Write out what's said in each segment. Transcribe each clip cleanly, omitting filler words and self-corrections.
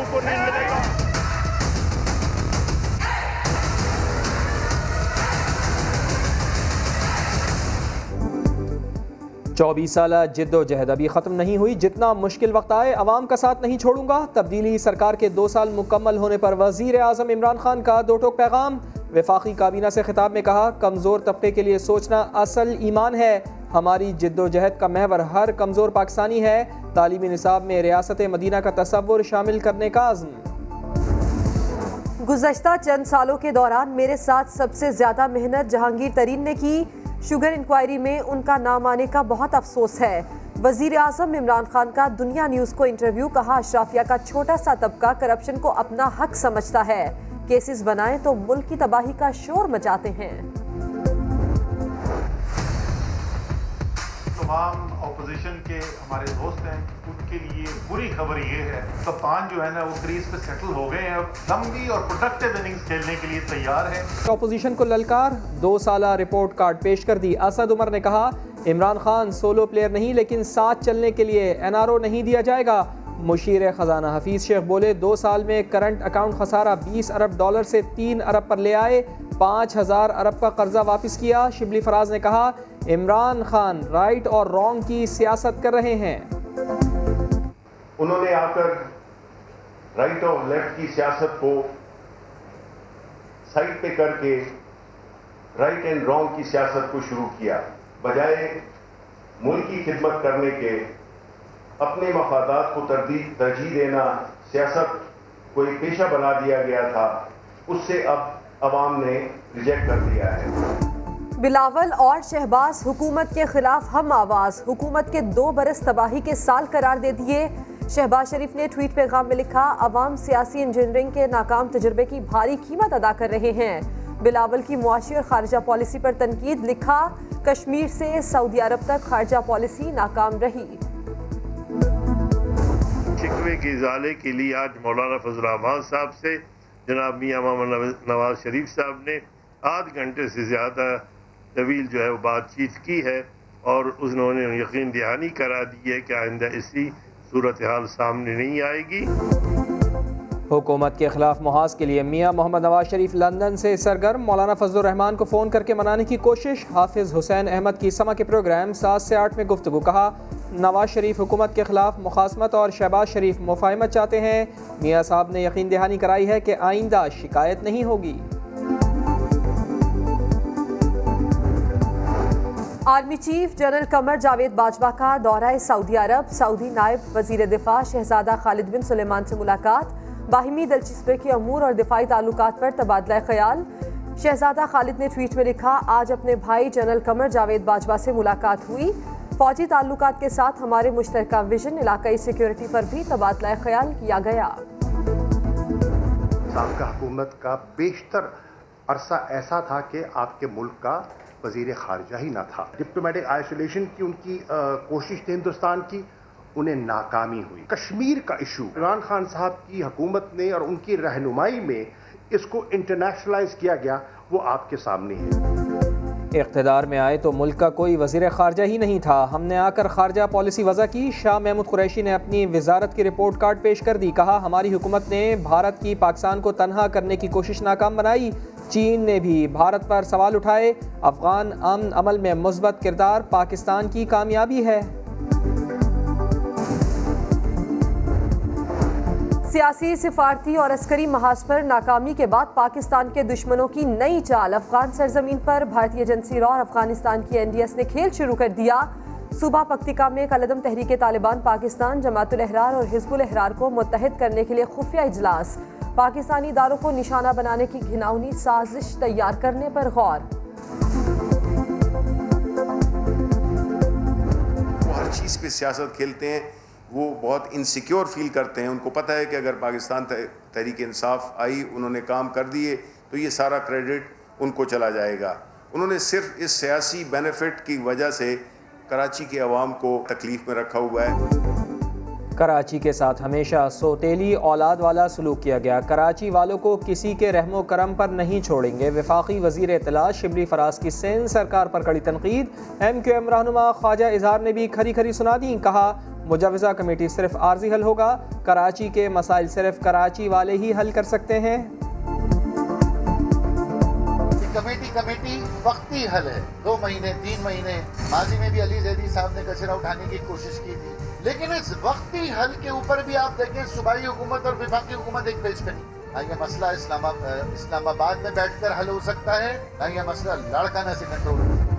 लोगों को नहीं मिलेगा। 24 साल जिद्दोजहद अभी ख़त्म नहीं हुई, जितना मुश्किल वक्त आए अवाम का साथ नहीं छोड़ूंगा। तब्दीली सरकार के 2 साल मुकम्मल होने पर वज़ीर आज़म इमरान खान का दो टोक पैगाम। वफाकी काबीना से खिताब में कहा, कमज़ोर तबके के लिए सोचना असल ईमान है। हमारी जिद्दोजहद का महवर हर कमज़ोर पाकिस्तानी है। तालीमी निसाब में रियासत मदीना का तसव्वुर शामिल करने का अज़्म। गुज़श्ता चंद सालों के दौरान मेरे साथ सबसे ज़्यादा मेहनत जहांगीर तरीन ने की। शुगर इंक्वायरी में उनका नाम आने का बहुत अफसोस है। वज़ीर आज़म इमरान खान का दुनिया न्यूज़ को इंटरव्यू। कहा, अशराफिया का छोटा सा तबका करप्शन को अपना हक समझता है। केसेस बनाएं तो मुल्क की तबाही का शोर मचाते हैं। तमाम ऑपोजिशन के हमारे दोस्त हैं, उनके लिए बुरी खबर ये है, कप्तान जो है ना वो क्रीज पे सेटल हो गए हैं और लंबी और प्रोडक्टिव इनिंग्स खेलने के लिए तैयार है। ऑपोजिशन को ललकार, 2 साला रिपोर्ट कार्ड पेश कर दी। असद उमर ने कहा, इमरान खान सोलो प्लेयर नहीं लेकिन साथ चलने के लिए NRO नहीं दिया जाएगा। मुशीर खजाना हफीज शेख बोले, 2 साल में करंट अकाउंट खसारा $20 अरब से 3 अरब पर ले आए। 5000 अरब का कर्जा वापस किया। शिबली फराज ने कहा, इमरान खान राइट और रॉन्ग की सियासत कर रहे हैं। उन्होंने आकर राइट और लेफ्ट की सियासत को साइड पे करके राइट एंड रॉन्ग की सियासत को शुरू किया। बजाय मुल्क की खिदमत करने के अपने मफादात को तरजीह देना, सियासत को एक पेशा बना दिया गया था, उससे अब अवाम ने रिजेक्ट कर दिया है। बिलावल और शहबाज हुकूमत के खिलाफ हम आवाज। हुकूमत के 2 बरस तबाही के साल करार दे दिए। शहबाज शरीफ ने ट्वीट पैगाम में लिखा, अवाम सियासी इंजीनियरिंग के नाकाम तजुर्बे की भारी कीमत अदा कर रहे हैं। बिलावल की मुआशी और खारजा पॉलिसी पर तनकीद। लिखा, कश्मीर से सऊदी अरब तक खारजा पॉलिसी नाकाम रही। शिकवे के इजाले के लिए आज मौलाना फजल रहमान साहब से जनाब मियां मोहम्मद नवाज शरीफ साहब ने आध घंटे से ज़्यादा तवील जो है वो बातचीत की है और उन्होंने यकीन दहानी करा दी है कि आइंदा इसी सूरत हाल सामने नहीं आएगी। हुकूमत के खिलाफ मुहाज के लिए मियां मोहम्मद नवाज शरीफ लंदन से सरगर्म। मौलाना फजल रहमान को फ़ोन करके मनाने की कोशिश। हाफिज़ हुसैन अहमद की समा के प्रोग्राम 7 से 8 में गुफ्तगू। कहा, नवाज शरीफ हुकूमत के खिलाफ मुखासमत और शहबाज शरीफ मुफाहमत चाहते हैं। मियां साहब ने यकीन दहानी कराई है कि आइंदा शिकायत नहीं होगी। Army chief general Qamar Javed Bajwa का दौरा सऊदी अरब। सऊदी नायब वजीर दिफा शहजादा खालिद बिन सुलेमान से मुलाकात। बाहिमी दिलचस्पी के अमूर और दिफाई ताल्लुकात पर तबादला ख्याल। शहजादा खालिद ने ट्वीट में लिखा, आज अपने भाई जनरल कमर जावेद बाजवा से मुलाकात हुई। फौजी ताल्लुकात के साथ हमारे मुश्तरका विजन इलाकाई सिक्योरिटी पर भी तबादला ख्याल किया गया। साबका हुकूमत का बेशतर अरसा ऐसा था कि आपके मुल्क का वजीर खारजा ही ना था। डिप्लोमेटिक आइसोलेशन की उनकी कोशिश थी हिंदुस्तान की, उन्हें नाकामी हुई। कश्मीर का इशू इमरान खान साहब की हुकूमत ने और उनकी रहनुमाई में इसको इंटरनेशनलाइज किया गया, वो आपके सामने है। इक़्तिदार में आए तो मुल्क का कोई वज़ीर ख़ारजा ही नहीं था। हमने आकर ख़ारजा पॉलिसी वज़ा की। शाह महमूद कुरैशी ने अपनी वजारत की रिपोर्ट कार्ड पेश कर दी। कहा, हमारी हुकूमत ने भारत की पाकिस्तान को तनहा करने की कोशिश नाकाम बनाई। चीन ने भी भारत पर सवाल उठाए। अफ़गान अमन अमल में मुस्बत किरदार पाकिस्तान की कामयाबी है। सियासी, सिफारती और अस्करी महाज पर नाकामी के बाद पाकिस्तान के दुश्मनों की नई चाल। अफगान सरजमीन पर भारतीय एजेंसी रॉ और अफगानिस्तान की NDS ने खेल शुरू कर दिया। सूबा पक्तिका में कलदम तहरीक तालिबान पाकिस्तान, जमातुल अहरार और हिजबुल अहरार को मुत्तहिद करने के लिए खुफिया इजलास। पाकिस्तानी इदारों को निशाना बनाने की घिनौनी साजिश तैयार करने पर गौर। वो हर चीज़ पे सियासत खेलते हैं, वो बहुत इनसिक्योर फील करते हैं। उनको पता है कि अगर पाकिस्तान तहरीक इंसाफ आई, उन्होंने काम कर दिए तो ये सारा क्रेडिट उनको चला जाएगा। उन्होंने सिर्फ इस सियासी बेनिफिट की वजह से कराची के अवाम को तकलीफ में रखा हुआ है। कराची के साथ हमेशा सौतेली औलाद वाला सलूक किया गया। कराची वालों को किसी के रहमो करम पर नहीं छोड़ेंगे। वफाकी वजीर इत्तलात शिबली फराज की सिंध सरकार पर कड़ी तनकीद। MQM रहनुमा ख्वाजा इजहार ने भी खरी खरी सुना दी। कहा, मुजव्वज़ा कमेटी सिर्फ आर्जी हल होगा। कराची के मसाइल सिर्फ कराची वाले ही हल कर सकते हैं। कमेटी वक्ती हल है, 2 महीने 3 महीने। माजी में भी अली जैदी साहब ने कचरा उठाने की कोशिश की थी, लेकिन इस वक्ती हल के ऊपर भी आप देखें सूबाई हुकूमत और विफाकी हुकूमत एक पेज पे नहीं। ना ये मसला इस्लामाबाद में बैठकर हल हो सकता है, ना ये मसला लाड़काना से कंट्रोल हो सकता है।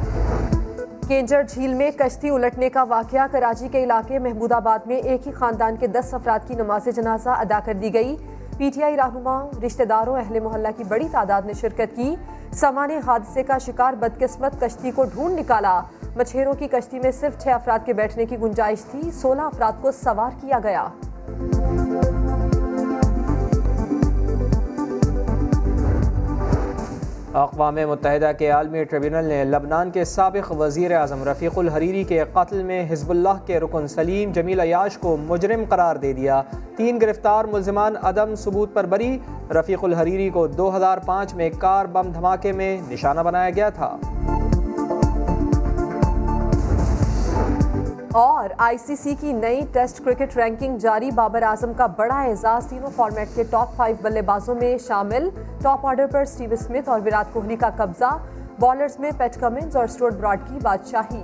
केंजर झील में कश्ती उलटने का वाकया। कराची के इलाके महमूदाबाद में एक ही खानदान के 10 अफराद की नमाज जनाजा अदा कर दी गई। पीटीआई रहनुमाओं, रिश्तेदारों, अहले मोहल्ला की बड़ी तादाद ने शिरकत की। सामान्य हादसे का शिकार बदकिस्मत कश्ती को ढूंढ निकाला। मछेरों की कश्ती में सिर्फ 6 अफराद के बैठने की गुंजाइश थी। 16 अफराद को सवार किया गया। अक़वाम मुत्तहिदा के आलमी ट्रिब्यूनल ने लबनान के साबिक़ वज़ीर आज़म रफ़ीक़ुल हरीरी के कत्ल में हिज़्बुल्लाह के रुकन सलीम जमील अयाश को मुजरिम करार दे दिया। 3 गिरफ्तार मुल्ज़िमान अदम सबूत पर बरी। रफ़ीक़ुल हरीरी को 2005 में कार बम धमाके में निशाना बनाया गया था। और आईसीसी की नई टेस्ट क्रिकेट रैंकिंग जारी। बाबर आजम का बड़ा एजाज तीनों फॉर्मेट के टॉप 5 बल्लेबाजों में शामिल। टॉप ऑर्डर पर स्टीव स्मिथ और विराट कोहली का कब्जा। बॉलर्स में पैट कमिंस और स्टुअर्ट ब्रॉड की बादशाही।